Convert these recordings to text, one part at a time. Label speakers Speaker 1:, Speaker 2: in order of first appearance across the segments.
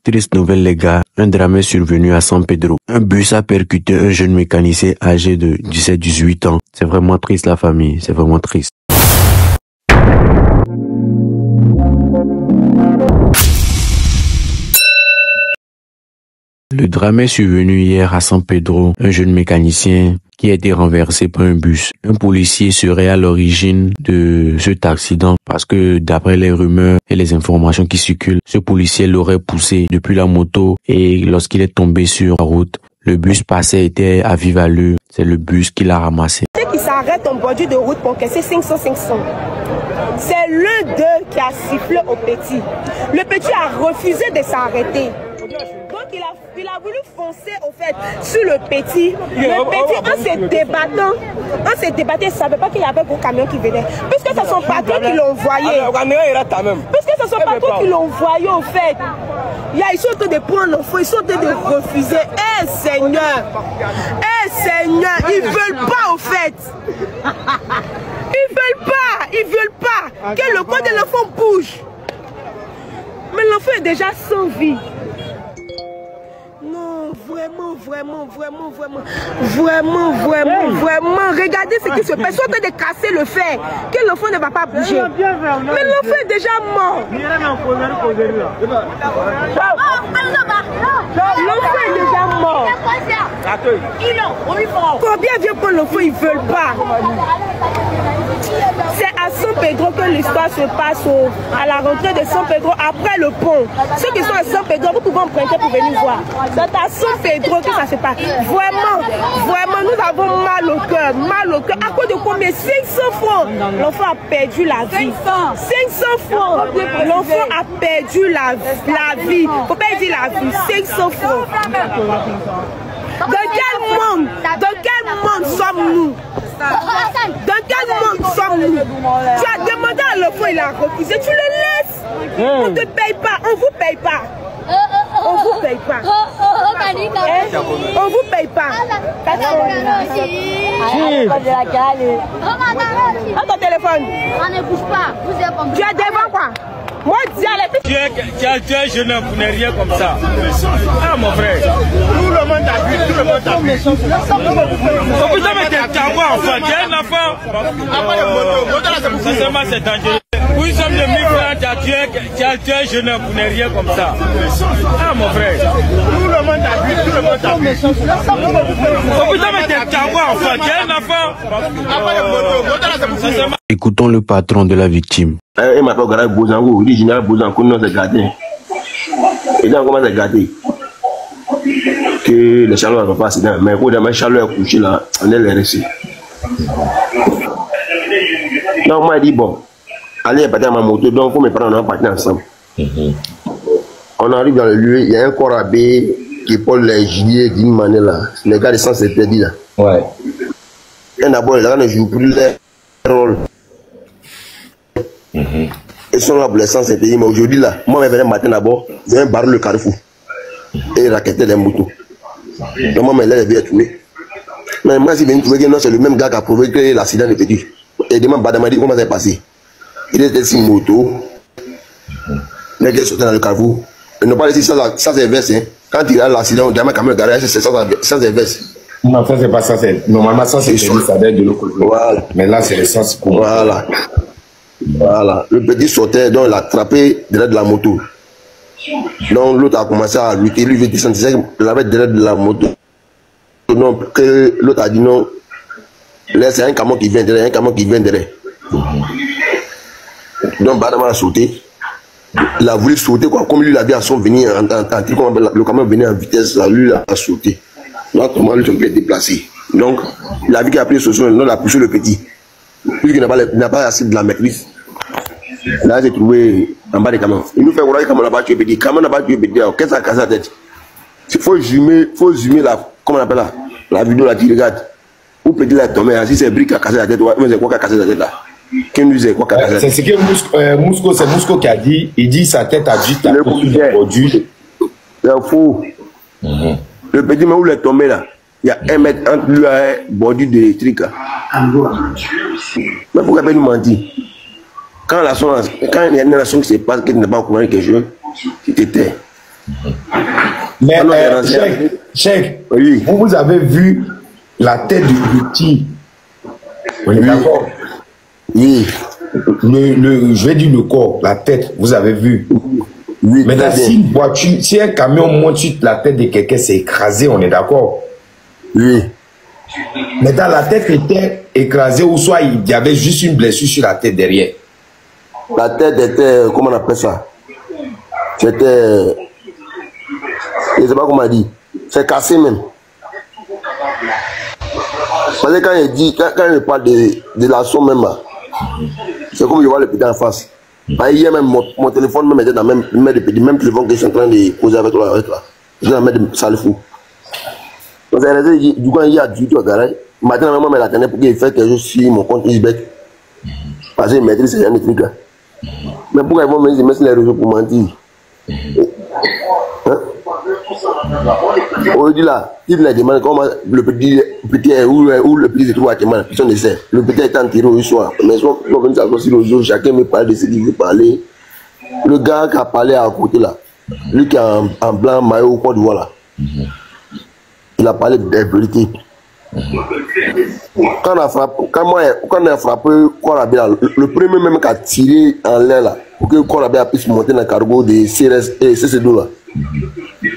Speaker 1: Triste nouvelle les gars, un drame est survenu à San Pedro. Un bus a percuté un jeune mécanicien âgé de 17-18 ans. C'est vraiment triste la famille, c'est vraiment triste. Le drame est survenu hier à San Pedro, un jeune mécanicien qui a été renversé par un bus. Un policier serait à l'origine de cet accident parce que d'après les rumeurs et les informations qui circulent, ce policier l'aurait poussé depuis la moto et lorsqu'il est tombé sur la route, le bus passait était à vive allure. C'est le bus qui l'a ramassé.
Speaker 2: Qui s'arrête en bordure de route pour encaisser 500. C'est l'un d'eux qui a sifflé au petit. Le petit a refusé de s'arrêter. Donc il a voulu foncer au fait sur le petit. Le petit, en se débattant, il ne savait pas qu'il y avait un camion qui venait. Puisque c'est son patron qui l'a envoyé. Puisque c'est son patron qui l'a envoyé au fait. Ils sont en train de prendre l'enfant, ils sont en train de refuser. Eh Seigneur, ils ne veulent pas au fait. Ils veulent pas que le corps de l'enfant bouge. Mais l'enfant est déjà sans vie. Non, vraiment. Regardez ce qui se passe. Ils sont en train de casser le fer. Que l'enfant ne va pas bouger. Mais l'enfant est déjà mort. L'enfant est déjà mort. Combien vient prendre l'enfant, ils ne veulent pas. C'est à San Pedro que l'histoire se passe, à la rentrée de San Pedro, après le pont. Ceux qui sont à San Pedro, vous pouvez emprunter pour venir voir. C'est à San Pedro que ça se passe. Vraiment, nous avons mal au cœur. À cause de combien? 500 francs. L'enfant a perdu la vie. 500 francs. L'enfant a perdu la vie. Faut pas dire la vie. 500 francs. Dans quel monde sommes-nous? Dans quel monde sommes-nous? Tu as demandé à l'enfant, il a refusé. Tu le laisses. On ne te paye pas. On vous paye pas. On vous paye pas. On vous paye pas. Ton téléphone. On ne bouge pas. Tu es devant quoi? Moi, tu es jeune, vous n'êtes rien comme ça. Ah, mon frère. Tout le monde a vu, tout le monde a vu. Vous avez des tabous, enfant. Tu es un enfant. Sincèrement, c'est dangereux. Oui, sommes de 1000 francs, tu es jeune, vous n'êtes rien comme ça. Ah, mon frère. Tout le monde a vu, tout le monde a vu. Vous avez des tabous, enfant. Tu es un enfant.
Speaker 1: Écoutons le patron de la victime.
Speaker 3: Il m'appelle Garay Bozango, il dit général Bozango, non, c'est gardé. Et donc, comment c'est gardé? Que les chaleurs n'ont pas accident, mais quand les chaleurs est couché là, on est les restés. Donc, moi, il dit bon, allez partir à ma moto, donc, comme mes parents, on a parti ensemble. On arrive dans le lieu, il y a un corps abbé qui porte les gilets d'une manière là. Les gars, les sens s'est perdu là. Ouais. Et d'abord, les gars ne jouent plus leur rôle. Ils sont là pour l'essence, c'est payé, mais aujourd'hui là, moi je venais matin d'abord, je viens barrer le carrefour et raqueter les motos. Donc moi je l'ai trouvé. Mais moi si je viens trouver que non, c'est le même gars qui a prouvé que l'accident est petit. Et demande Badama dit comment ça s'est passé. Il était sur une moto, les gars sortaient dans le carrefour. Ils n'ont pas laissé ça c'est verse. Quand il a l'accident, on demande quand même le garage, c'est ça c'est verse.
Speaker 4: Non, ça c'est pas ça, normalement ça c'est ça de l'autre côté. Voilà. Mais là c'est le sens pour
Speaker 3: voilà. Voilà, le petit sortait, donc il a attrapé derrière de la moto. Donc l'autre a commencé à lutter, lui veut descendre, il avait derrière de la moto. Donc l'autre a dit non, là c'est un camion qui vient derrière, Donc Badama a sauté, il a voulu sauter quoi, comme lui il a bien son venir le camion venait en vitesse, là, lui il a sauté. Donc comment lui s'est déplacé. Donc il a vu qu'il a pris le solution, il a poussé le petit. Lui qui n'a pas assez de la maîtrise. Là, j'ai trouvé en bas des camions. Il nous fait voir comment on n'a pas tué petit. Comment on n'a pas tué petit? Qu'est-ce que ça a cassé la tête? Il faut zoomer la, comment on appelle la vidéo là, tu regardes. Où petit là est tombé, si c'est brique qui a cassé la tête, c'est quoi qui a cassé la tête là? Qui nous dit quoi qui a cassé la tête?
Speaker 4: C'est ce que c'est Mousco qui a dit. Il dit sa tête a dû taper le produit.
Speaker 3: C'est faux. Le petit, mais où il est tombé là? Il y a 1 mètre entre lui et bordure d'électrique. Mais pourquoi il nous mentir? Quand il y a une nation qui se passe, qui n'est pas au courant de quelque chose, tu t'étais.
Speaker 4: Mais Cheikh, oui. Vous avez vu la tête du petit. On est d'accord? Oui. Je vais dire le corps, la tête, vous avez vu. Oui. Maintenant, si une voiture, si un camion monte sur la tête de quelqu'un, c'est écrasé, on est d'accord? Oui. Mais dans la tête était écrasée ou soit il y avait juste une blessure sur la tête derrière.
Speaker 3: La tête était, comment on appelle ça? C'était, je ne sais pas comment on dit, c'est cassé même. Parce que quand il parle de la somme même là, c'est comme je vois le petit en face. Hier même, mon téléphone même était dans le même téléphone que je suis en train de causer avec toi. Je suis en train de mettre ça le fou. Donc, du coup, il y a du tout au garage. Maintenant, maman m'a attendait pour qu'il fasse quelque chose sur mon compte Isbek. Parce qu'il maîtrise ces trucs là. Mais pourquoi ils vont me mettre les réseaux pour mentir? Hein? Aujourd'hui là, il me demande comment le petit ou le petit se trouve à Kéman. Le petit est en tiré au soir. Mais ils sont venus s'asseoir sur le jour. Chacun me parle de ce qu'il veut parler. Le gars qui a parlé à côté là, lui qui est en blanc, maillot ou quoi de voilà. Il a parlé de vérité. Quand on a frappé Korabé, le premier même qui a tiré en l'air là, pour que Korabé puisse monter dans le cargo de CRS et CC2 là.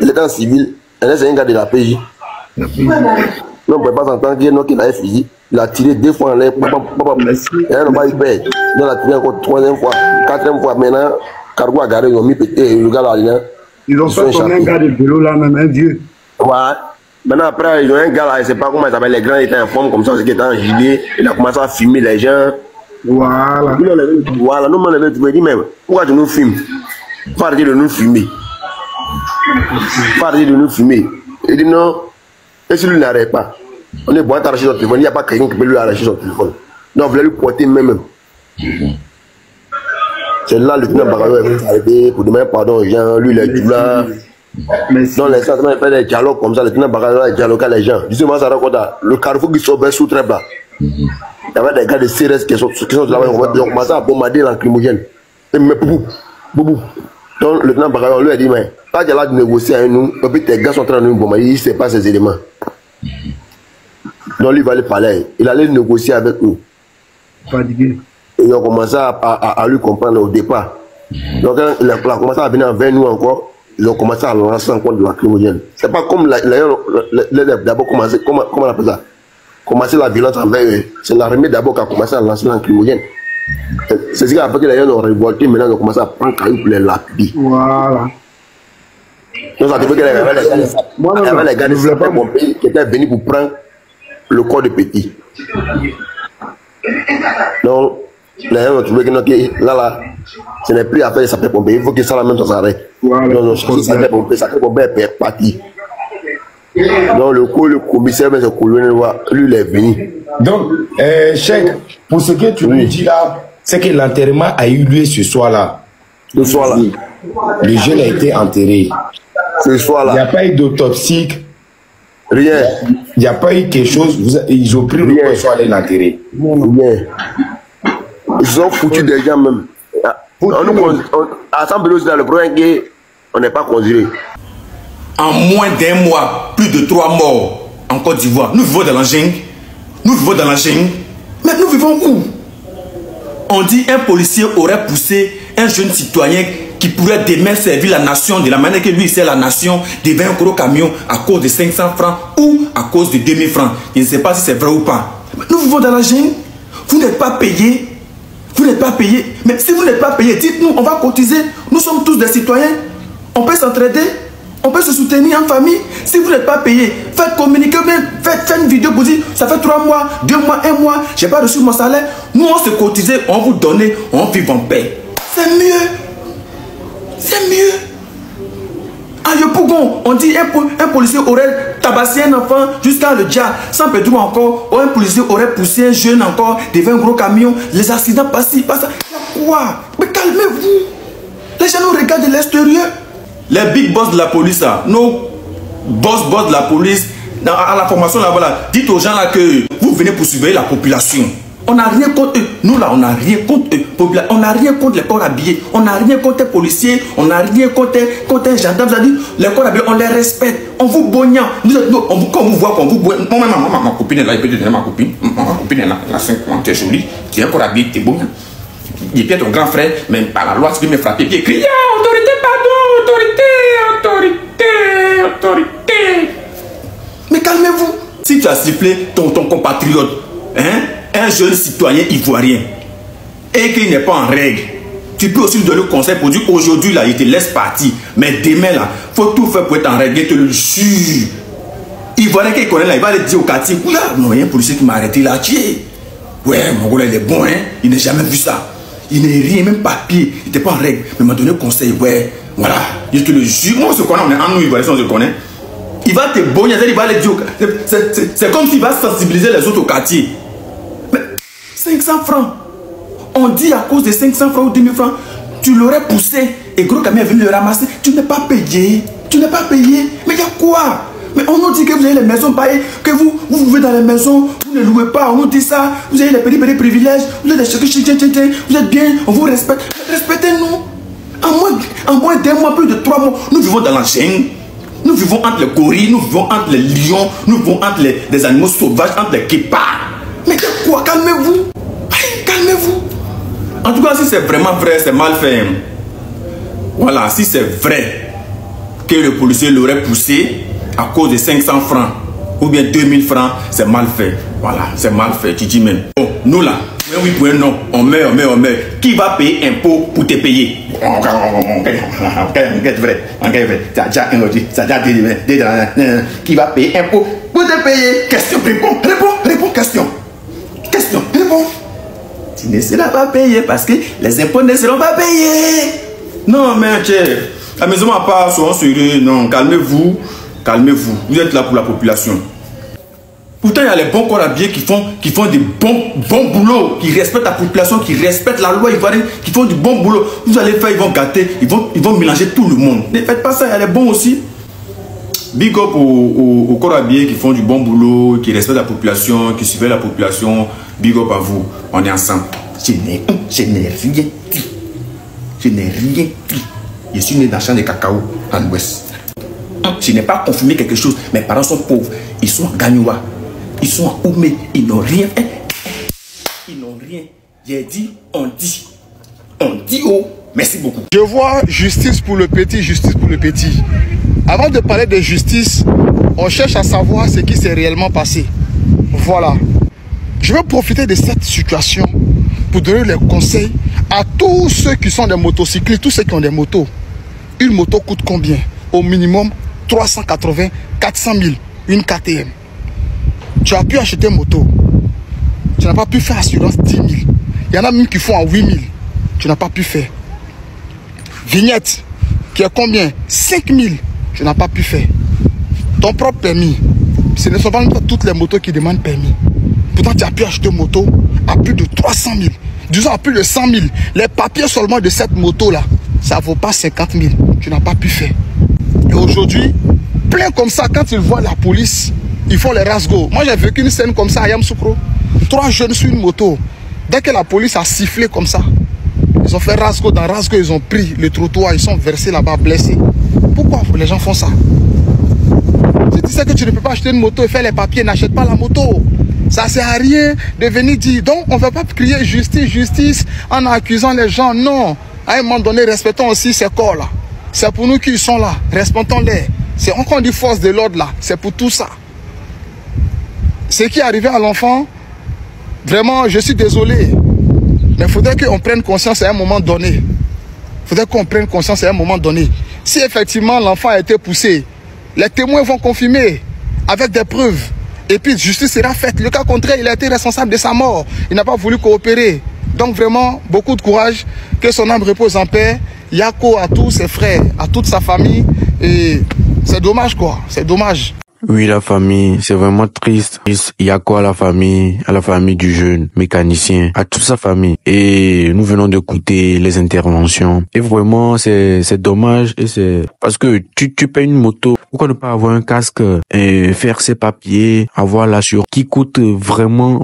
Speaker 3: Il était en civil, c'est un gars de la PJ. Non, on ne peut pas s'entendre qu'il a FJ. Il a tiré 2 fois en l'air. Il n'a pas eu peur. Il a tiré encore 3e fois, 4e fois. Maintenant, cargo a garé, ils ont mis pété. Le gars là,
Speaker 5: ils ont fait comme un gars de vélo là, même un vieux.
Speaker 3: Ouais. Maintenant, après, ils ont un gars là, je ne sais pas comment il s'appelle, les grands étaient en forme comme ça, c'est qu'il était en gilet, il a commencé à filmer les gens.
Speaker 5: Voilà.
Speaker 3: Voilà, nous, on avait dit, mais pourquoi tu nous filmes? Faut arrêter de nous filmer. Faut arrêter de nous filmer. Il dit non, et si lui n'arrête pas, on est bon à arracher son téléphone, il n'y a pas quelqu'un qui peut lui arracher son téléphone. Non, on voulait lui porter même. C'est là le lieutenant Bagayo est arrivé pour demander pardon aux gens, lui il est tout là. Dans les centres, il fait des dialogues comme ça, le lieutenant Bagayo il dialogue avec les gens. Justement, ça raconte le carrefour qui sauve sous trêve là. Il y avait des gars de CRS qui sont là-bas, ils ont commencé à bombarder l'encrymogène. Et mais boubou. Donc le lieutenant Bagayo lui a dit, mais quand il a négocié avec nous, et puis tes gars sont en train de nous bombarder, il ne sait pas ces éléments. Donc lui il va aller parler, il allait négocier avec nous.
Speaker 5: Fatigué.
Speaker 3: Et ils ont commencé à lui comprendre au départ. Donc quand il a commencé à venir vers nous encore, ils ont commencé à lancer encore de la lacrymogène. C'est pas comme d'abord commencé, comment on appelle ça? Commencer la violence envers eux. C'est l'armée d'abord qui a commencé à lancer la lacrymogène. C'est ce qui a fait que les gens ont révolté, maintenant ils ont commencé à prendre cailloux pour les lapider.
Speaker 5: Voilà.
Speaker 3: Donc ça veut dire qu'il y avait les gars de sapeurs-pompiers qui étaient venus pour prendre le corps de petit. Donc, les gens ont trouvé que là, ce n'est plus à faire de sapeurs-pompiers, il faut que ça la même chose s'arrête. Voilà. Donc, sapeurs-pompiers est parti. Donc, le commissaire, M. Colonel, lui, il est venu.
Speaker 4: Donc, Cheikh, pour ce que tu nous dis là, c'est que l'enterrement a eu lieu ce soir-là.
Speaker 3: Ce soir-là.
Speaker 4: Le jeune a été enterré.
Speaker 3: Ce soir-là.
Speaker 4: Il n'y a pas eu d'autopsie.
Speaker 3: Rien.
Speaker 4: Il n'y a pas eu quelque chose. Ils ont pris le corps pour aller l'enterrer.
Speaker 3: Rien. Ils ont foutu des gens même. À Saint-Bélos, le problème est qu'on n'est pas considéré.
Speaker 6: En moins d'1 mois, plus de 3 morts en Côte d'Ivoire. Nous vivons dans la jungle. Nous vivons dans la jungle. Mais nous vivons où? On dit un policier aurait poussé un jeune citoyen qui pourrait demain servir la nation de la manière que lui sert la nation devant un gros camion à cause de 500 francs ou à cause de 2000 francs. Je ne sais pas si c'est vrai ou pas. Mais nous vivons dans la jungle. Vous n'êtes pas payé. Vous n'êtes pas payé. Mais si vous n'êtes pas payé, dites-nous, on va cotiser. Nous sommes tous des citoyens. On peut s'entraider. On peut se soutenir en famille. Si vous n'êtes pas payé, faites communiquer, faites une vidéo pour dire ça fait 3 mois, 2 mois, 1 mois, j'ai pas reçu mon salaire. Nous on se cotisait, on vous donnait, on vit en paix. C'est mieux. C'est mieux. À Yopougon, on dit un policier aurait tabassé un enfant jusqu'à le dia. Sans Pedro encore, ou un policier aurait poussé un jeune encore devant un gros camion. Les accidents passent, passent. Quoi? Mais calmez-vous. Les gens nous regardent de l'extérieur. Les big boss de la police, nos boss de la police, à la formation là-bas, dites aux gens là que vous venez pour surveiller la population. On n'a rien contre eux. Nous là, on n'a rien contre eux. On n'a rien contre les corps habillés. On n'a rien contre les policiers. On n'a rien contre les gendarmes. C'est-à-dire, les corps habillés, on les respecte. On vous bognant. Quand on vous voit, quand on vous bogne. Moi, ma copine est là, il peut te donner ma copine. Ma copine est là, elle a 5 ans, tu es jolie. Tu es un corps habillé, tu es bognant. Il est ton grand frère, même par la loi, tu peux me frapper. Puis il crie, autorité, pardon, autorité. Mais calmez-vous. Si tu as sifflé ton compatriote, hein, un jeune citoyen ivoirien, et qu'il n'est pas en règle, tu peux aussi lui donner le conseil pour dire aujourd'hui là, il te laisse partir. Mais demain là, il faut tout faire pour être en règle. Il te le jure. Ivoirien qu'il connaît là, il va le dire au quartier. Oula, non, il y a un policier qui m'a arrêté là. Ouais, mon gars, il est bon, hein. Il n'a jamais vu ça. Il n'est rien, même papier. Il n'était pas en règle. Mais il m'a donné le conseil. Ouais, voilà. Je te le jure. Moi, on se connaît, on est en nous, Ivoiriens, on se connaît. Il va te bonner, il va le dire. C'est comme s'il va sensibiliser les autres au quartier. Mais 500 francs. On dit à cause de 500 francs ou 2000 francs, tu l'aurais poussé et gros camion est venu le ramasser. Tu n'es pas payé. Tu n'es pas payé. Mais il y a quoi? Mais on nous dit que vous avez les maisons payées, que vous vivez dans les maisons, vous ne louez pas, on nous dit ça, vous avez les petits privilèges, vous êtes des chèques, vous êtes bien, on vous respecte. Respectez-nous. En moins d'un mois, plus de 3 mois, nous vivons dans la jungle. Nous vivons entre les gorilles, nous vivons entre les lions, nous vivons entre les animaux sauvages, entre les guépards. Mais de quoi? Calmez-vous. Calmez-vous. En tout cas, si c'est vraiment vrai, c'est mal fait. Voilà, si c'est vrai que le policier l'aurait poussé à cause de 500 francs ou bien 2000 francs, c'est mal fait. Voilà, c'est mal fait, tu dis même. Bon, nous là, oui, pour non, on meurt. Qui va payer impôt pour te payer? C'est vrai. Qui va payer impôt pour te payer? Question, réponds, question. Réponds. Tu ne seras pas payé parce que les impôts ne seront pas payés. Non, mais la maison à part, soyons sérieux. Non, calmez-vous. Vous êtes là pour la population. Pourtant, il y a les bons corps habillés qui font du bon boulot, qui respectent la population, qui respectent la loi ivoirienne, qui font du bon boulot. Vous allez faire, ils vont gâter, ils vont mélanger tout le monde. Ne faites pas ça, il y a les bons aussi. Big up aux corps habillés qui font du bon boulot, qui respectent la population, qui suivent la population. Big up à vous, on est ensemble. Je n'ai rien dit. Je suis né dans le champ de cacao en l'ouest. Je n'ai pas confirmé quelque chose. Mes parents sont pauvres. Ils sont à Gagnoua. Ils sont à Oumé. Ils n'ont rien. J'ai dit, on dit. Oh, merci beaucoup.
Speaker 7: Je vois justice pour le petit, Avant de parler de justice, on cherche à savoir ce qui s'est réellement passé. Voilà. Je vais profiter de cette situation pour donner les conseils à tous ceux qui sont des motocyclistes, tous ceux qui ont des motos. Une moto coûte combien? Au minimum 380, 400 000, une KTM. Tu as pu acheter une moto. Tu n'as pas pu faire assurance 10 000. Il y en a même qui font à 8 000. Tu n'as pas pu faire. Vignette, qui est combien? 5 000. Tu n'as pas pu faire. Ton propre permis. Ce ne sont pas toutes les motos qui demandent permis. Pourtant, tu as pu acheter une moto à plus de 300 000. Disons à plus de 100 000. Les papiers seulement de cette moto-là, ça ne vaut pas 50 000. Tu n'as pas pu faire. Et aujourd'hui, plein comme ça, quand ils voient la police, ils font les rasgos. Moi, j'ai vécu une scène comme ça à Yamoussoukro. 3 jeunes sur une moto. Dès que la police a sifflé comme ça, ils ont fait rasgo. Dans rasgo, ils ont pris le trottoir, ils sont versés là-bas, blessés. Pourquoi les gens font ça? Si tu sais que tu ne peux pas acheter une moto et faire les papiers, n'achète pas la moto. Ça ne sert à rien de venir dire. Donc, on ne va pas crier justice en accusant les gens. Non. À un moment donné, respectons aussi ces corps-là. C'est pour nous qui sont là. Respectons-les. C'est encore dit force de l'ordre là. C'est pour tout ça. Ce qui est arrivé à l'enfant, vraiment, je suis désolé. Mais il faudrait qu'on prenne conscience à un moment donné. Si effectivement l'enfant a été poussé, les témoins vont confirmer avec des preuves. Et puis justice sera faite. Le cas contraire, il a été responsable de sa mort. Il n'a pas voulu coopérer. Donc vraiment, beaucoup de courage. Que son âme repose en paix. Yako à tous ses frères, à toute sa famille. Et c'est dommage quoi, c'est dommage.
Speaker 1: Oui, la famille, c'est vraiment triste. Yako à la famille du jeune mécanicien, à toute sa famille. Et nous venons d'écouter les interventions. Et vraiment, c'est dommage. Et c'est parce que tu payes une moto Pourquoi ne pas avoir un casque, faire ses papiers, avoir l'assurance qui coûte vraiment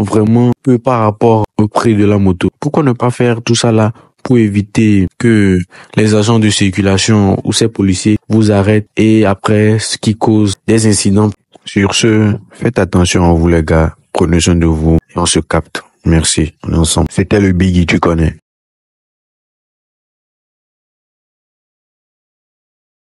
Speaker 1: peu par rapport au prix de la moto? Pourquoi ne pas faire tout ça là pour éviter que les agents de circulation ou ces policiers vous arrêtent et après ce qui cause des incidents? Sur ce, faites attention à vous les gars, prenez soin de vous et on se capte. Merci, on est ensemble. C'était le Biggie, tu connais.